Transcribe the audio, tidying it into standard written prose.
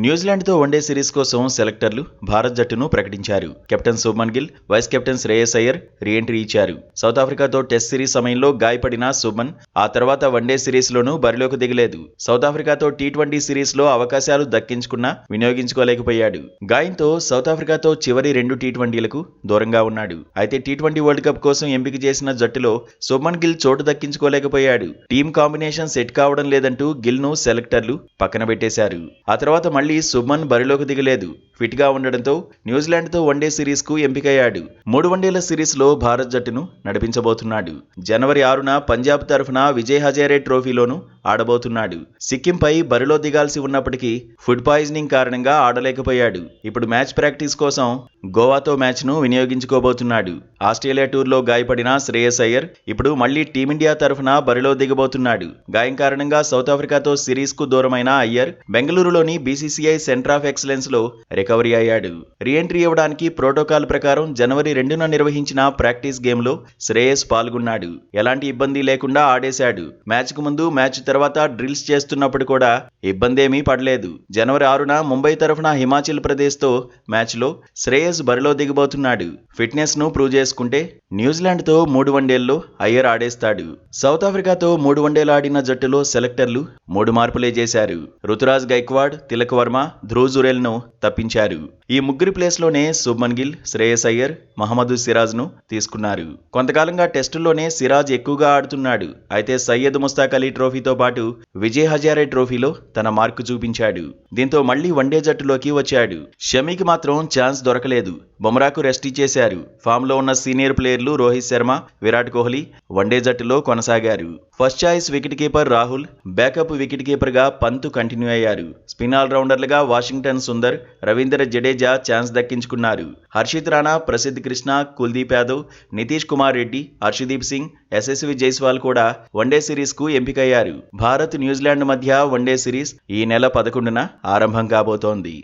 న్యూజిలాండ్తో one day series కోసం సెలెక్టర్లు భారత్ జట్టును ప్రకటించారు. Captain Shubman Gill, vice captain Shreyas Iyer re entry ఇచ్చారు. సౌత్ ఆఫ్రికాతో టెస్ట్ సిరీస్ సమయంలో గాయపడిన శుభ్మన్ ఆ తర్వాత వన్డే సిరీస్లోనూ బరిలోకి దిగలేదు. సౌత్ ఆఫ్రికాతో టీ20 సిరీస్లో అవకాశాలు దక్కించుకున్నా వినియోగించుకోలేకపోయాడు. గాయంతో సౌత్ ఆఫ్రికాతో చివరి 2 టీ20లకు దూరంగా ఉన్నాడు. అయితే టీ20 వరల్డ్ కప్ కోసం ఎంపిక చేసిన జట్టులో శుభ్మన్ గిల్ చోటు దక్కించుకోలేకపోయాడు. టీం కాంబినేషన్ సెట్ కావడం లేదంటూ గిల్ ను సెలెక్టర్లు పక్కన పెట్టేశారు. ఆ తర్వాత మళ్లీ శుభ్మన్ బరిలోకి దిగలేదు. ఫిట్ గా ఉండడంతో న్యూజిలాండ్తో వన్డే సిరీస్ కు ఎంపికయ్యాడు. 3 వన్డేల సిరీస్ లో భారత్ జట్టును నడిపించబోతున్నాడు. జనవరి 6న పంజాబ్ తరఫున విజయ్ హజారే ట్రోఫీలోనూ ఆడబోతున్నాడు. సిక్కింపై బరిలో దిగాల్సి ఉన్నప్పటికీ ఫుడ్ పాయిజనింగ్ కారణంగా ఆడలేకపోయాడు. ఇప్పుడు మ్యాచ్ ప్రాక్టీస్ కోసం గోవాతో మ్యాచ్ ను వినియోగించుకోబోతున్నాడు. ఆస్ట్రేలియా టూర్లో గాయపడిన శ్రేయస్ అయ్యర్ ఇప్పుడు మళ్లీ టీమిండియా తరఫున బరిలో దిగబోతున్నాడు. గాయం కారణంగా సౌత్ ఆఫ్రికాతో సిరీస్ కు దూరమైన అయ్యర్ బెంగళూరులోని బీసీసీఐ సెంటర్ ఆఫ్ ఎక్సలెన్స్ లో రికవరీ అయ్యాడు. రీ-ఎంట్రీ ఇవ్వడానికి ప్రోటోకాల్ ప్రకారం జనవరి 2న నిర్వహించిన ప్రాక్టీస్ గేమ్ లో శ్రేయస్ పాల్గొన్నాడు. ఎలాంటి ఇబ్బంది లేకుండా ఆడేశాడు. మ్యాచ్ కు ముందు, మ్యాచ్ తర్వాత డ్రిల్స్ చేస్తున్నప్పుడు కూడా ఇబ్బందేమీ పడలేదు. జనవరి 6న ముంబై తరఫున హిమాచల్ ప్రదేశ్ తో మ్యాచ్ లో శ్రేయస్ బరిలో దిగబోతున్నాడు. ఫిట్నెస్ ను ప్రూవ్ చేసుకుంటే న్యూజిలాండ్ తో 3 వన్డేల్లో అయ్యర్ ఆడేస్తాడు. సౌత్ ఆఫ్రికాతో 3 వన్డేలు ఆడిన జట్టులో సెలెక్టర్లు 3 మార్పులే చేశారు. రుతురాజ్ గైక్వాడ్, తిలక్ వర్మ, ధ్రువ్ జురెల్ ను తప్పించారు. ఈ ముగ్గురి ప్లేస్ లోనే శుభ్మన్ గిల్, శ్రేయస్ అయ్యర్, మహమ్మద్ సిరాజ్ ను తీసుకున్నారు. కొంతకాలంగా టెస్టుల్లోనే సిరాజ్ ఎక్కువగా ఆడుతున్నాడు. అయితే సయ్యద్ ముస్తాక్ అలీ ట్రోఫీతో పాటు విజయ్ హజారే ట్రోఫీలో తన మార్కు చూపించాడు. దీంతో మళ్లీ వన్డే జట్టులోకి వచ్చాడు. షమీకి మాత్రం ఛాన్స్ దొరకలేదు. బుమ్రాకు రెస్ట్ ఇచ్చేశారు. ఫామ్ లో ఉన్న సీనియర్ ప్లేయర్లు రోహిత్ శర్మ, విరాట్ కోహ్లీ వన్డే జట్టులో కొనసాగారు. First choice wicket keeper Rahul, backup wicket keeper గా పంత్ కంటిన్యూ అయ్యారు. స్పిన్ ఆల్రౌండర్లుగా వాషింగ్టన్ సుందర్, రవీంద్ర జడేజా ఛాన్స్ దక్కించుకున్నారు. హర్షిత్ రాణా, ప్రసిద్ధ్ కృష్ణ, కుల్దీప్ యాదవ్, నితీష్ కుమార్ రెడ్డి, హర్షదీప్ సింగ్, యశస్వి జైస్వాల్ కూడా వన్డే సిరీస్ కు ఎంపికయ్యారు. భారత్ న్యూజిలాండ్ మధ్య వన్డే సిరీస్ ఈ నెల 11న ఆరంభం కాబోతోంది.